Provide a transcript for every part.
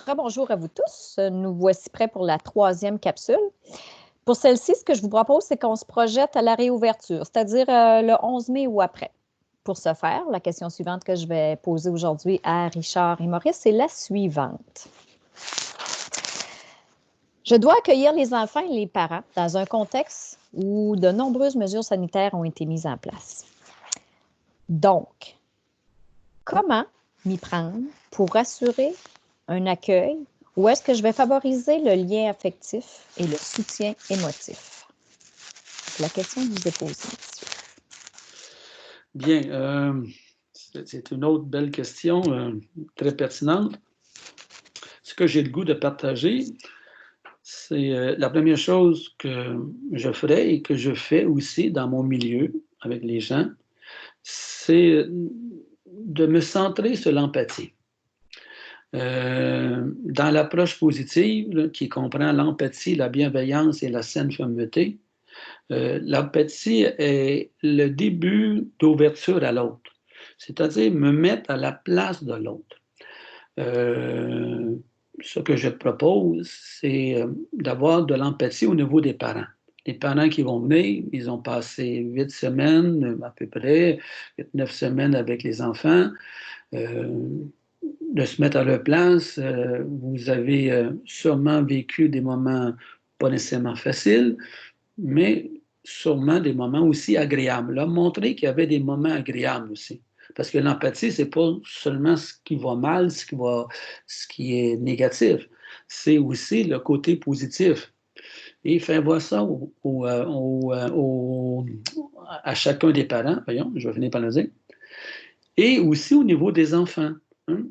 rebonjour à vous tous. Nous voici prêts pour la troisième capsule. Pour celle-ci, ce que je vous propose, c'est qu'on se projette à la réouverture, c'est-à-dire le 11 mai ou après. Pour ce faire, la question suivante que je vais poser aujourd'hui à Richard et Maurice, c'est la suivante. Je dois accueillir les enfants et les parents dans un contexte où de nombreuses mesures sanitaires ont été mises en place. Donc, comment m'y prendre pour assurer un accueil ou est-ce que je vais favoriser le lien affectif et le soutien émotif? La question vous est posée, monsieur. Bien, c'est une autre belle question, très pertinente. Ce que j'ai le goût de partager, c'est la première chose que je ferai et que je fais aussi dans mon milieu avec les gens, c'est de me centrer sur l'empathie. Dans l'approche positive, là, qui comprend l'empathie, la bienveillance et la saine fermeté, l'empathie est le début d'ouverture à l'autre, c'est-à-dire me mettre à la place de l'autre. Ce que je propose, c'est d'avoir de l'empathie au niveau des parents. Les parents qui vont venir, ils ont passé 8 semaines à peu près, 9 semaines avec les enfants. De se mettre à leur place, vous avez sûrement vécu des moments pas nécessairement faciles, mais sûrement des moments aussi agréables. Là, montrer qu'il y avait des moments agréables aussi. Parce que l'empathie, c'est pas seulement ce qui va mal, ce qui est négatif. C'est aussi le côté positif. Et faire voir ça à chacun des parents, voyons, je vais finir par le dire. Et aussi au niveau des enfants. Hein?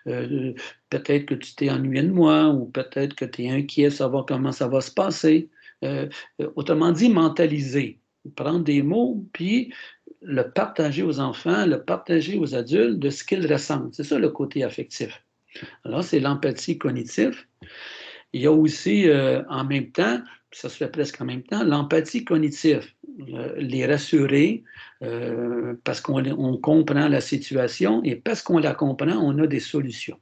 Peut-être que tu t'es ennuyé de moi, ou peut-être que tu es inquiet de savoir comment ça va se passer. Autrement dit, mentaliser. Prendre des mots, puis le partager aux enfants, le partager aux adultes de ce qu'ils ressentent. C'est ça le côté affectif. Alors, c'est l'empathie cognitive. Il y a aussi, en même temps, ça se fait presque en même temps, l'empathie cognitive. Les rassurer parce qu'on comprend la situation et parce qu'on la comprend, on a des solutions.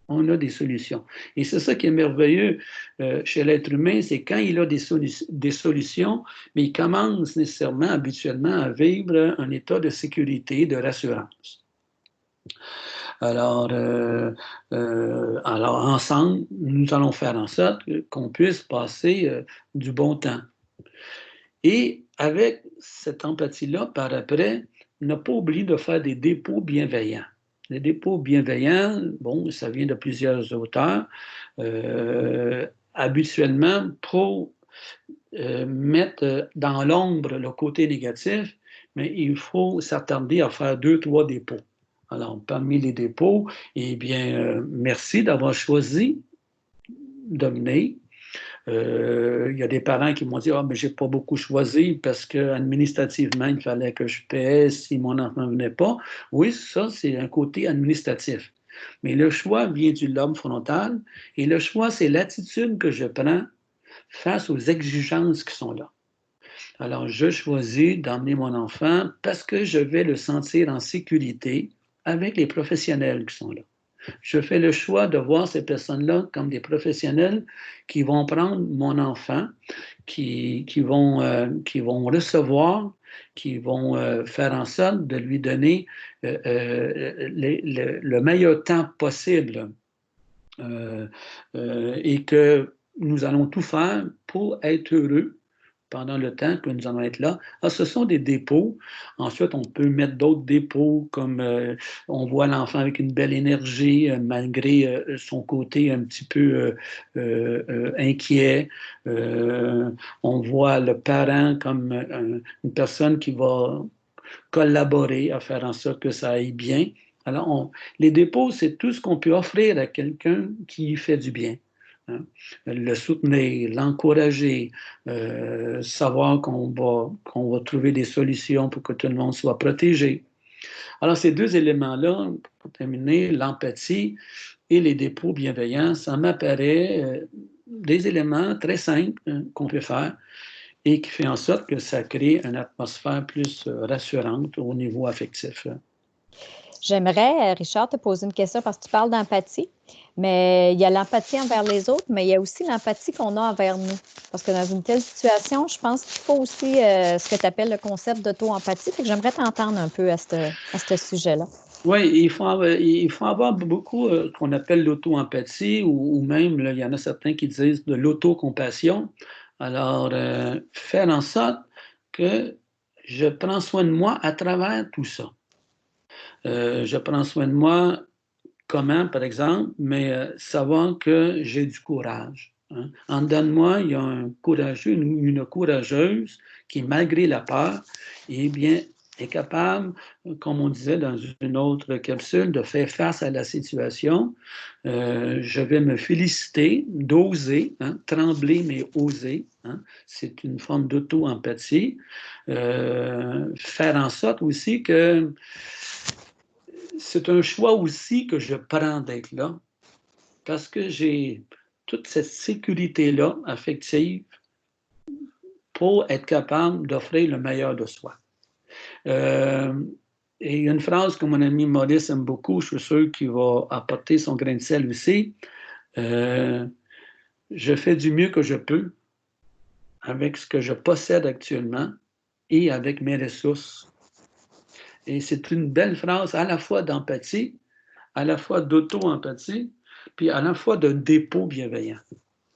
On a des solutions. Et c'est ça qui est merveilleux chez l'être humain, c'est quand il a des solutions, mais il commence nécessairement, habituellement, à vivre un état de sécurité, de rassurance. Alors, ensemble, nous allons faire en sorte qu'on puisse passer du bon temps. Et avec cette empathie-là, par après, ne pas oublier de faire des dépôts bienveillants. Les dépôts bienveillants, bon, ça vient de plusieurs auteurs, habituellement pour mettre dans l'ombre le côté négatif, mais il faut s'attarder à faire 2-3 dépôts. Alors, parmi les dépôts, eh bien, merci d'avoir choisi de venir. Il y a des parents qui m'ont dit « Ah, mais j'ai pas beaucoup choisi parce qu'administrativement, il fallait que je paie si mon enfant ne venait pas. » Oui, ça, c'est un côté administratif. Mais le choix vient du lobe frontal et le choix, c'est l'attitude que je prends face aux exigences qui sont là. Alors, je choisis d'emmener mon enfant parce que je vais le sentir en sécurité avec les professionnels qui sont là. Je fais le choix de voir ces personnes-là comme des professionnels qui vont prendre mon enfant, qui vont recevoir, qui vont faire en sorte de lui donner le meilleur temps possible et que nous allons tout faire pour être heureux pendant le temps que nous allons être là. Alors, ce sont des dépôts. Ensuite, on peut mettre d'autres dépôts comme on voit l'enfant avec une belle énergie malgré son côté un petit peu inquiet. On voit le parent comme une personne qui va collaborer à faire en sorte que ça aille bien. Alors, les dépôts, c'est tout ce qu'on peut offrir à quelqu'un qui fait du bien. Hein? Le soutenir, l'encourager, savoir qu'on va trouver des solutions pour que tout le monde soit protégé. Alors, ces deux éléments-là, pour terminer, l'empathie et les dépôts bienveillants, ça m'apparaît des éléments très simples qu'on peut faire et qui fait en sorte que ça crée une atmosphère plus rassurante au niveau affectif. J'aimerais, Richard, te poser une question parce que tu parles d'empathie. Mais il y a l'empathie envers les autres, mais il y a aussi l'empathie qu'on a envers nous. Parce que dans une telle situation, je pense qu'il faut aussi ce que tu appelles le concept d'auto-empathie. Fait que j'aimerais t'entendre un peu à ce sujet-là. Oui, il faut avoir beaucoup qu'on appelle l'auto-empathie ou même, là, il y en a certains qui disent de l'autocompassion. Alors, faire en sorte que je prends soin de moi à travers tout ça. Je prends soin de moi comment, par exemple, mais savoir que j'ai du courage. Hein. En dedans de moi, il y a un courageux, une courageuse qui, malgré la peur, eh bien, est capable, comme on disait dans une autre capsule, de faire face à la situation. Je vais me féliciter d'oser, hein, trembler, mais oser. Hein. C'est une forme d'auto-empathie. Faire en sorte aussi que c'est un choix aussi que je prends d'être là parce que j'ai toute cette sécurité-là affective pour être capable d'offrir le meilleur de soi. Euh, et une phrase que mon ami Maurice aime beaucoup, je suis sûr qu'il va apporter son grain de sel aussi. Euh, je fais du mieux que je peux avec ce que je possède actuellement et avec mes ressources. Et c'est une belle phrase à la fois d'empathie, à la fois d'auto-empathie, puis à la fois de dépôt bienveillant.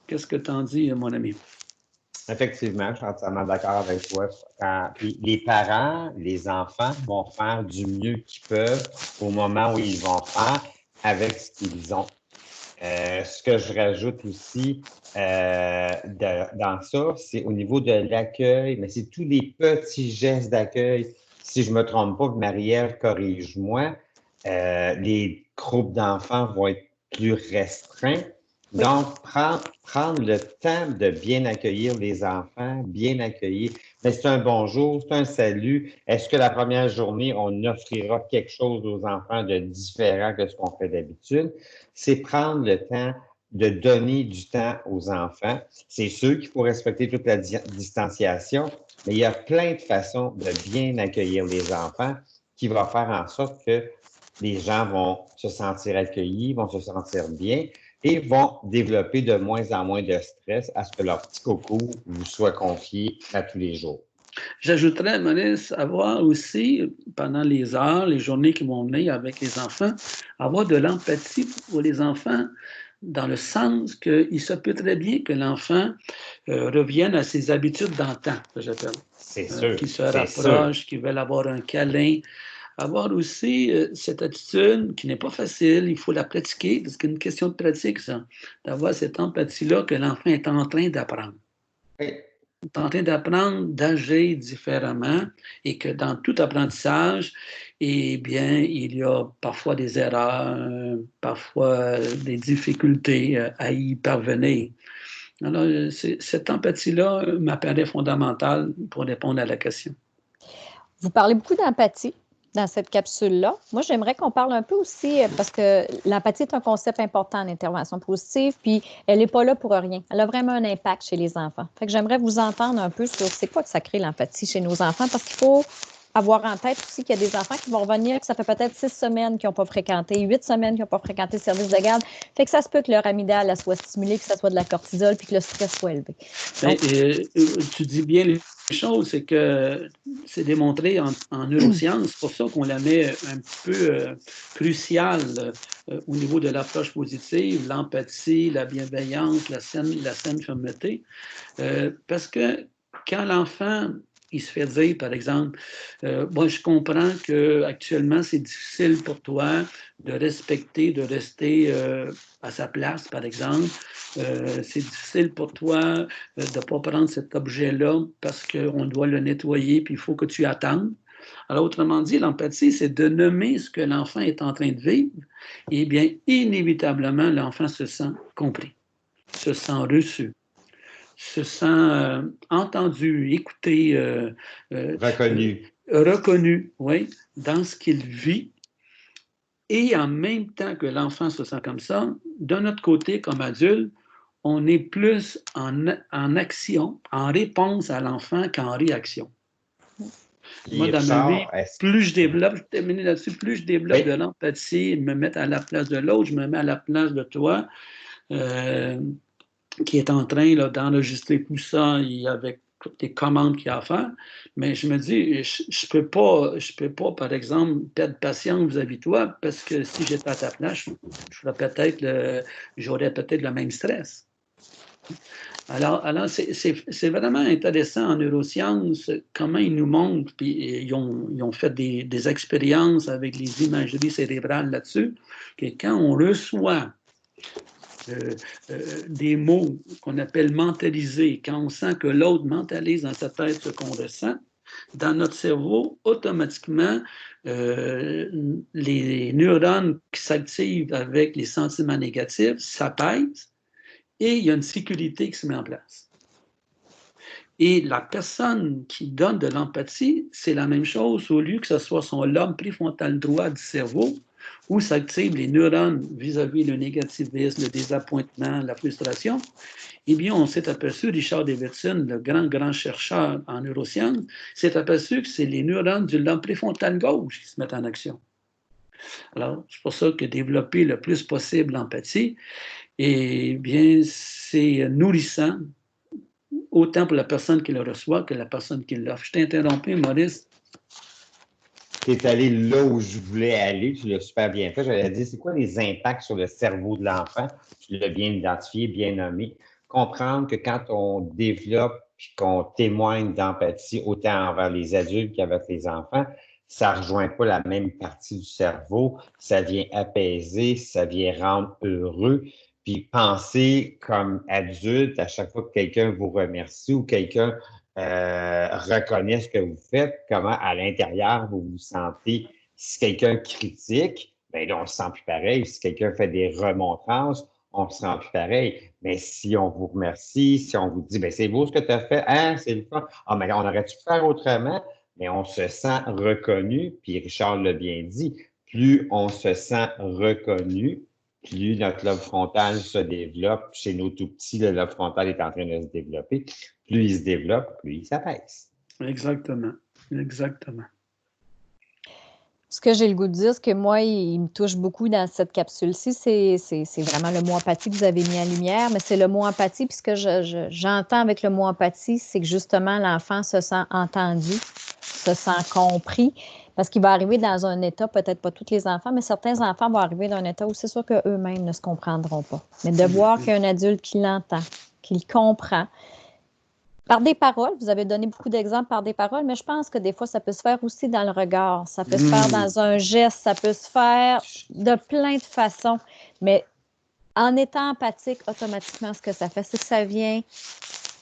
Qu'est-ce que t'en dis, mon ami? Effectivement, je suis entièrement d'accord avec toi. Puis les parents, les enfants vont faire du mieux qu'ils peuvent au moment où ils vont faire avec ce qu'ils ont. Ce que je rajoute aussi dans ça, c'est au niveau de l'accueil, mais c'est tous les petits gestes d'accueil. Si je me trompe pas, Marie-Ève, corrige-moi, les groupes d'enfants vont être plus restreints. Oui. Donc, prendre le temps de bien accueillir les enfants, bien accueillir. Mais c'est un bonjour, c'est un salut. Est-ce que la première journée, on offrira quelque chose aux enfants de différent que ce qu'on fait d'habitude? C'est prendre le temps de donner du temps aux enfants. C'est sûr qu'il faut respecter toute la distanciation, mais il y a plein de façons de bien accueillir les enfants qui va faire en sorte que les gens vont se sentir accueillis, vont se sentir bien et vont développer de moins en moins de stress à ce que leur petit coco vous soit confié à tous les jours. J'ajouterais, Maurice, avoir aussi, pendant les heures, les journées qui vont venir avec les enfants, avoir de l'empathie pour les enfants dans le sens qu'il se peut très bien que l'enfant revienne à ses habitudes d'antan, que j'appelle. C'est sûr. Qui se rapproche, qui veulent avoir un câlin. Avoir aussi cette attitude qui n'est pas facile, il faut la pratiquer, parce qu'il y a une question de pratique, ça, d'avoir cette empathie-là que l'enfant est en train d'apprendre. Oui. Il est en train d'apprendre d'agir différemment et que dans tout apprentissage, eh bien, il y a parfois des erreurs, parfois des difficultés à y parvenir. Alors, cette empathie-là m'apparaît fondamentale pour répondre à la question. Vous parlez beaucoup d'empathie dans cette capsule-là. Moi, j'aimerais qu'on parle un peu aussi, parce que l'empathie est un concept important en intervention positive, puis elle n'est pas là pour rien. Elle a vraiment un impact chez les enfants. Fait que j'aimerais vous entendre un peu sur c'est quoi que ça crée l'empathie chez nos enfants, parce qu'il faut avoir en tête aussi qu'il y a des enfants qui vont revenir, que ça fait peut-être 6 semaines qu'ils n'ont pas fréquenté, 8 semaines qu'ils n'ont pas fréquenté le service de garde. Fait que ça se peut que leur amygdale soit stimulée, que ça soit de la cortisol, puis que le stress soit élevé. Donc, tu dis bien les choses, c'est que c'est démontré en neurosciences, c'est pour ça qu'on la met un peu cruciale au niveau de l'approche positive, l'empathie, la bienveillance, la saine fermeté, parce que quand l'enfant il se fait dire, par exemple, moi, je comprends qu'actuellement, c'est difficile pour toi de respecter, de rester à sa place, par exemple. C'est difficile pour toi de ne pas prendre cet objet-là parce qu'on doit le nettoyer, puis il faut que tu attendes. Alors, autrement dit, l'empathie, c'est de nommer ce que l'enfant est en train de vivre. Et bien, inévitablement, l'enfant se sent compris, se sent reçu, se sent entendu, écouté, reconnu, oui, dans ce qu'il vit. Et en même temps que l'enfant se sent comme ça, de notre côté, comme adulte, on est plus en action, en réponse à l'enfant qu'en réaction. Moi, dans ma vie, plus je développe, je termine là-dessus, plus je développe de l'empathie, me mettre à la place de l'autre, je me mets à la place de toi, qui est en train d'enregistrer tout ça avec toutes les commandes qu'il y a à faire. Mais je me dis, je peux pas, par exemple, perdre patience vis-à-vis de toi, parce que si j'étais à ta place, j'aurais peut-être le même stress. Alors c'est vraiment intéressant en neurosciences comment ils nous montrent, puis ils ont fait des expériences avec les imageries cérébrales là-dessus, que quand on reçoit des mots qu'on appelle mentaliser, quand on sent que l'autre mentalise dans sa tête ce qu'on ressent, dans notre cerveau, automatiquement, les neurones qui s'activent avec les sentiments négatifs s'apaisent et il y a une sécurité qui se met en place. Et la personne qui donne de l'empathie, c'est la même chose, au lieu que ce soit son lobe préfrontal droit du cerveau, où s'activent les neurones vis-à-vis le négativisme, le désappointement, la frustration. Eh bien, on s'est aperçu, Richard Davidson, le grand chercheur en neurosciences, s'est aperçu que c'est les neurones du lobe préfrontal gauche qui se mettent en action. Alors, c'est pour ça que développer le plus possible l'empathie, eh bien, c'est nourrissant, autant pour la personne qui le reçoit que la personne qui l'offre. Je t'ai interrompu, Maurice. Tu es allé là où je voulais aller, tu l'as super bien fait. J'allais dire, c'est quoi les impacts sur le cerveau de l'enfant? Tu l'as bien identifié, bien nommé. Comprendre que quand on développe et qu'on témoigne d'empathie autant envers les adultes qu'avec les enfants, ça ne rejoint pas la même partie du cerveau, ça vient apaiser, ça vient rendre heureux. Puis penser comme adulte, à chaque fois que quelqu'un vous remercie ou quelqu'un reconnaît ce que vous faites, comment à l'intérieur vous vous sentez. Si quelqu'un critique, bien là, on se sent plus pareil. Si quelqu'un fait des remontrances, on se sent plus pareil. Mais si on vous remercie, si on vous dit, bien, c'est beau ce que tu as fait, hein, c'est le fun. Ah, mais on aurait-tu pu faire autrement? Mais on se sent reconnu, puis Richard l'a bien dit, plus on se sent reconnu, plus notre lobe frontal se développe. Chez nos tout petits, le lobe frontal est en train de se développer. Plus il se développe, plus il s'apaise. Exactement. Exactement. Ce que j'ai le goût de dire, ce que moi, il me touche beaucoup dans cette capsule-ci, c'est vraiment le mot empathie que vous avez mis en lumière, mais c'est le mot empathie, puis ce que j'entends avec le mot empathie, c'est que justement, l'enfant se sent entendu, se sent compris, parce qu'il va arriver dans un état, peut-être pas tous les enfants, mais certains enfants vont arriver dans un état où c'est sûr qu'eux-mêmes ne se comprendront pas. Mais de voir qu'il y a un adulte qui l'entend, qui le comprend, par des paroles, vous avez donné beaucoup d'exemples par des paroles, mais je pense que des fois, ça peut se faire aussi dans le regard, ça peut se faire dans un geste, ça peut se faire de plein de façons. Mais en étant empathique, automatiquement, ce que ça fait, c'est que ça vient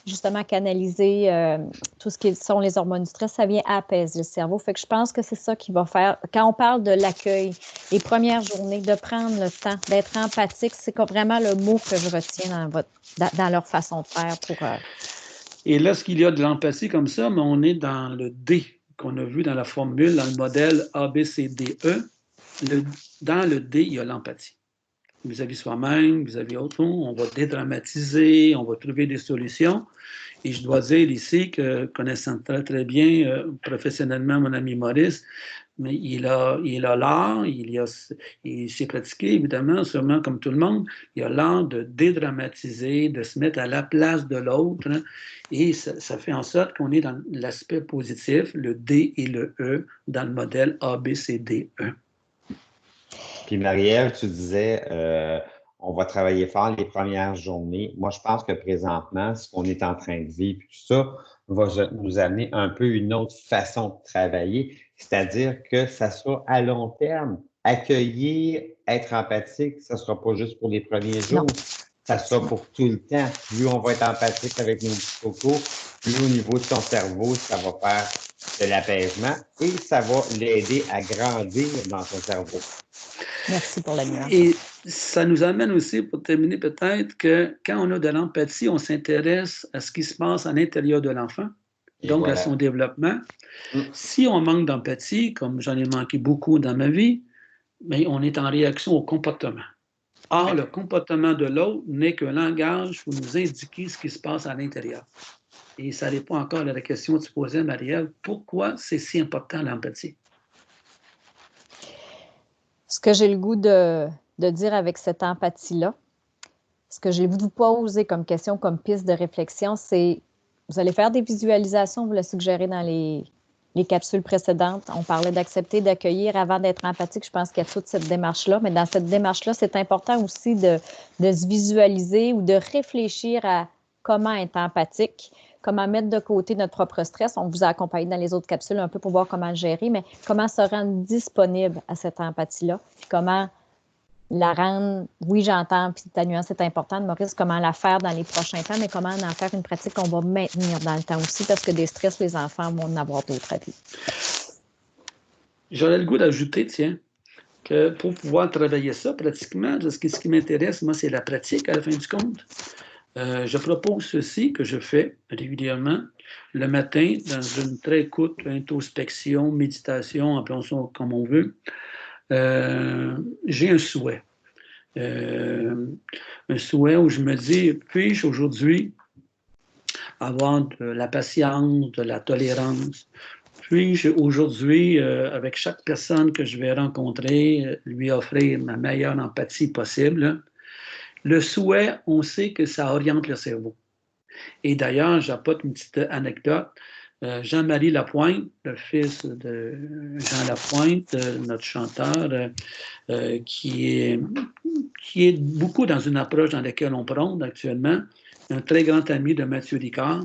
justement canaliser tout ce qui sont les hormones du stress, ça vient apaiser le cerveau. Fait que je pense que c'est ça qui va faire, quand on parle de l'accueil, les premières journées, de prendre le temps, d'être empathique, c'est vraiment le mot que je retiens dans leur façon de faire pour... Et lorsqu'il y a de l'empathie comme ça, mais on est dans le D qu'on a vu dans la formule, dans le modèle ABCDE. Dans le D, il y a l'empathie. Vis-à-vis soi-même, vis-à-vis autrui, on va dédramatiser, on va trouver des solutions. Et je dois dire ici que, connaissant très, très bien professionnellement mon ami Maurice, mais il a l'art, il s'est pratiqué, évidemment, sûrement comme tout le monde, il a l'art de dédramatiser, de se mettre à la place de l'autre, hein, et ça fait en sorte qu'on est dans l'aspect positif, le D et le E, dans le modèle ABCDE. Puis Marie-Ève, tu disais, on va travailler fort les premières journées. Moi, je pense que présentement, ce qu'on est en train de vivre, tout ça, va nous amener un peu une autre façon de travailler, c'est-à-dire que ça soit à long terme. Accueillir, être empathique, ça ne sera pas juste pour les premiers jours, ça sera pour tout le temps. Plus on va être empathique avec nos petits cocos, plus au niveau de son cerveau, ça va faire de l'apaisement et ça va l'aider à grandir dans son cerveau. Merci pour la nuance. Et ça nous amène aussi, pour terminer peut-être, que quand on a de l'empathie, on s'intéresse à ce qui se passe à l'intérieur de l'enfant, donc voilà, à son développement. Si on manque d'empathie, comme j'en ai manqué beaucoup dans ma vie, mais on est en réaction au comportement. Or, le comportement de l'autre n'est qu'un langage pour nous indiquer ce qui se passe à l'intérieur. et ça répond encore à la question que tu posais, Marie-Ève, pourquoi c'est si important l'empathie? Ce que j'ai le goût de dire avec cette empathie-là, ce que j'ai vous poser comme question, comme piste de réflexion, c'est, vous allez faire des visualisations, vous le suggérez dans les capsules précédentes. On parlait d'accepter, d'accueillir avant d'être empathique. Je pense qu'il y a toute cette démarche-là. Mais dans cette démarche-là, c'est important aussi de se visualiser ou de réfléchir à comment être empathique, comment mettre de côté notre propre stress. On vous a accompagné dans les autres capsules un peu pour voir comment le gérer, mais comment se rendre disponible à cette empathie-là, puis comment la rendre, oui, j'entends, puis ta nuance est importante, Maurice, comment la faire dans les prochains temps, mais comment en faire une pratique qu'on va maintenir dans le temps aussi, parce que des stress, les enfants vont en avoir d'autres à vie. J'aurais le goût d'ajouter, tiens, que pour pouvoir travailler ça pratiquement, ce qui m'intéresse, moi, c'est la pratique à la fin du compte. Je propose ceci que je fais régulièrement le matin dans une très courte introspection, méditation, appelons ça comme on veut. J'ai un souhait. Un souhait où je me dis, puis-je aujourd'hui avoir de la patience, de la tolérance? Puis-je aujourd'hui, avec chaque personne que je vais rencontrer, lui offrir ma meilleure empathie possible? Le souhait, on sait que ça oriente le cerveau. Et d'ailleurs, j'apporte une petite anecdote. Jean-Marie Lapointe, le fils de Jean Lapointe, notre chanteur, qui est beaucoup dans une approche dans laquelle on prône actuellement, un très grand ami de Mathieu Ricard.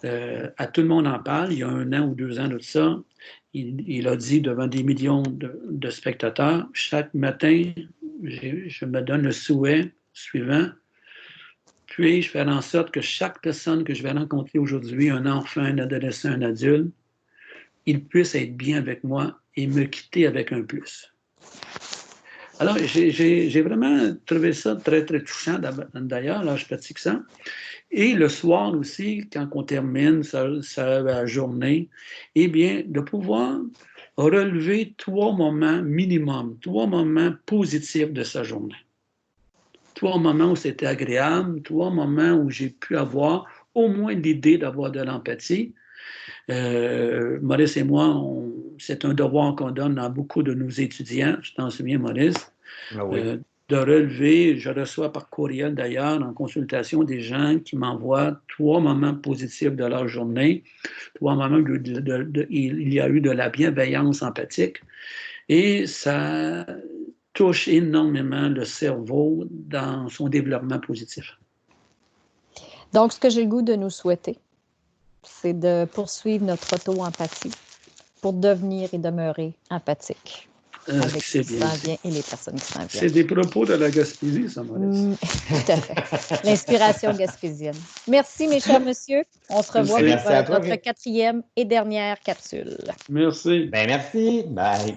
À tout le monde en parle, il y a 1 an ou 2 ans de ça. Il a dit devant des millions de spectateurs, chaque matin, je me donne le souhait suivant. Puis-je faire en sorte que chaque personne que je vais rencontrer aujourd'hui, un enfant, un adolescent, un adulte, il puisse être bien avec moi et me quitter avec un plus. Alors, j'ai vraiment trouvé ça très, très touchant d'ailleurs, là, je pratique ça. Et le soir aussi, quand on termine sa journée, eh bien, de pouvoir relever 3 moments minimum, 3 moments positifs de sa journée. 3 moments où c'était agréable, 3 moments où j'ai pu avoir au moins l'idée d'avoir de l'empathie. Maurice et moi, c'est un devoir qu'on donne à beaucoup de nos étudiants, je t'en souviens, Maurice, oui. de relever, je reçois par courriel d'ailleurs, en consultation, des gens qui m'envoient 3 moments positifs de leur journée, 3 moments où il y a eu de la bienveillance empathique, et ça touche énormément le cerveau dans son développement positif. Donc, ce que j'ai le goût de nous souhaiter, c'est de poursuivre notre auto-empathie pour devenir et demeurer empathique avec ce qui s'en vient et les personnes qui s'en viennent. C'est des propos de la Gaspésie, ça, Maurice. Tout à fait. L'inspiration gaspésienne. Merci, mes chers messieurs. On se revoit pour notre 4e et dernière capsule. Merci. Ben merci. Bye.